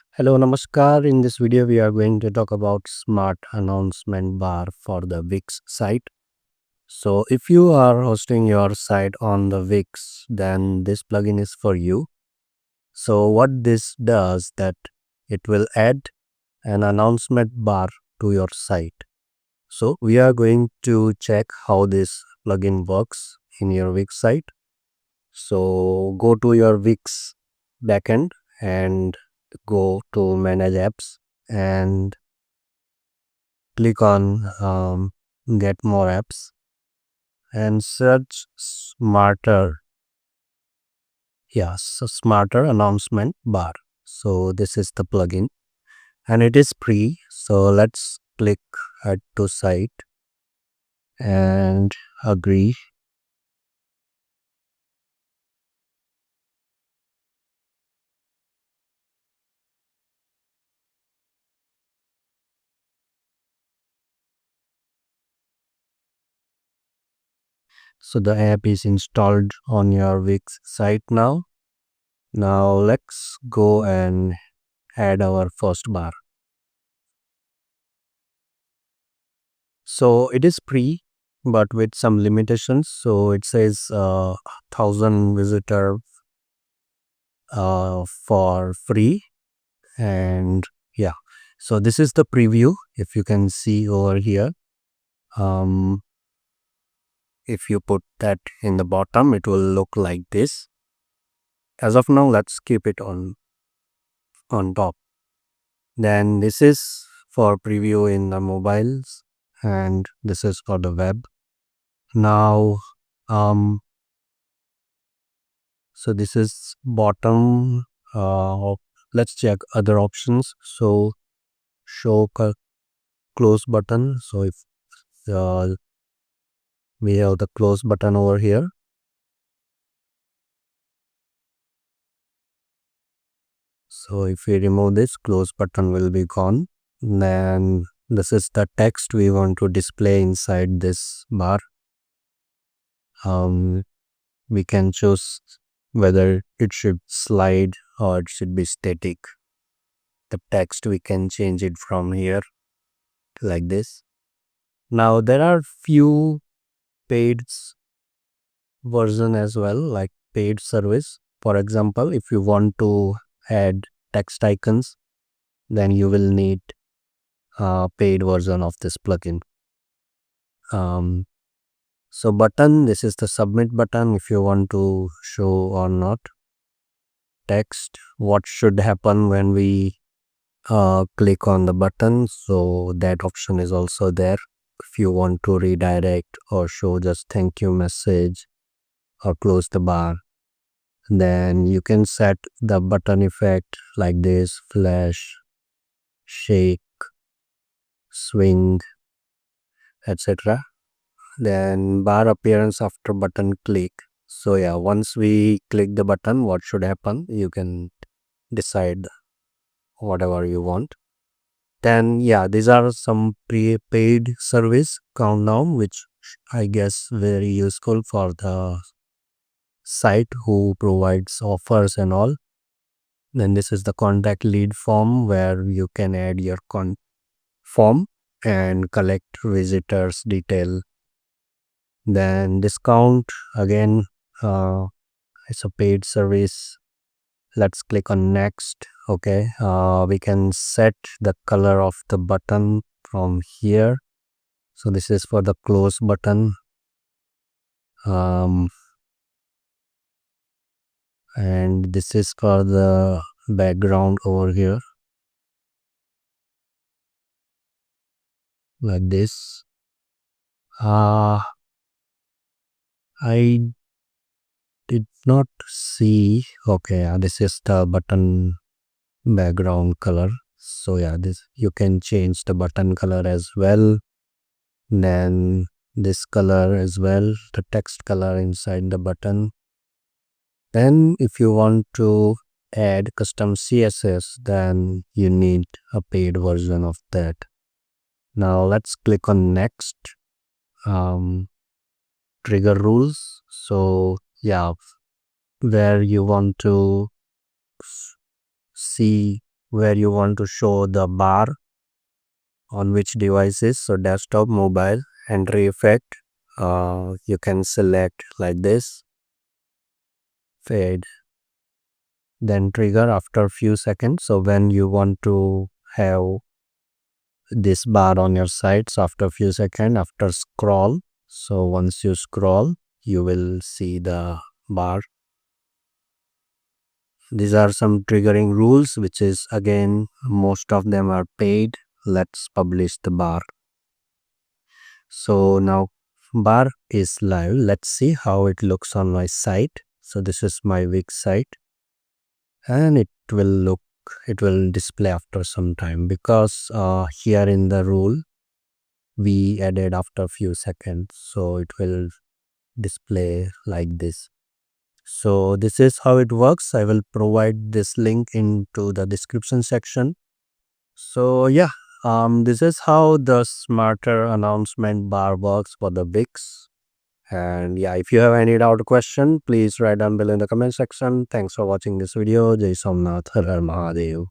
Hello, Namaskar. In this video, we are going to talk about smart announcement bar for the Wix site. So if you are hosting your site on the Wix, then this plugin is for you. So what this does that it will add an announcement bar to your site. So we are going to check how this plugin works in your Wix site. So go to your Wix backend and go to manage apps and click on get more apps and search smarter announcement bar. So this is the plugin and it is free. So let's click add to site and agree. So the app is installed on your Wix site now. Now let's go and add our first bar. So it is free, but with some limitations. So it says 1,000 visitor for free, and yeah. So this is the preview. If you can see over here, um, if you put that in the bottom, it will look like this. As of now, let's keep it on top. Then this is for preview in the mobiles, and this is for the web. Now, so this is bottom. Let's check other options. So show close button. So if uh, we have the close button over here. So if we remove this, close button will be gone. Then this is the text we want to display inside this bar. We can choose whether it should slide or it should be static. The text we can change it from here like this. Now there are few paid version as well, like paid service. For example, if you want to add text icons, then you will need a paid version of this plugin. So button, this is the submit button. If you want to show or not text, what should happen when we click on the button, so that option is also there. If you want to redirect or show just thank you message or close the bar, then you can set the button effect like this: flash, shake, swing, etc. Then bar appearance after button click. So yeah, once we click the button, what should happen, you can decide whatever you want. Then yeah, these are some prepaid service countdown, which I guess very useful for the site who provides offers and all. Then this is the contact lead form where you can add your form and collect visitors detail. Then discount, again, it's a paid service. Let's click on next. Okay, we can set the color of the button from here. So this is for the close button. And this is for the background over here, like this. I did not see. Okay, this is the button background color. So yeah, this you can change the button color as well. Then this color as well, the text color inside the button. Then if you want to add custom CSS, then you need a paid version of that. Now let's click on next. Trigger rules. So yeah, where you want to see where you want to show the bar on which devices. So desktop, mobile, entry effect. You can select like this, fade, then trigger after few seconds. So when you want to have this bar on your side, so after few seconds, after scroll, so once you scroll, you will see the bar. These are some triggering rules, which is again most of them are paid. Let's publish the bar. So now bar is live. Let's see how it looks on my site. So this is my Wix site, and it will display after some time, because here in the rule we added after few seconds, so it will display like this. So this is how it works. I will provide this link into the description section. So yeah, this is how the smarter announcement bar works for the Wix. And yeah, if you have any doubt or question, please write down below in the comment section. Thanks for watching this video. Jai Somnath, Har Har Mahadev.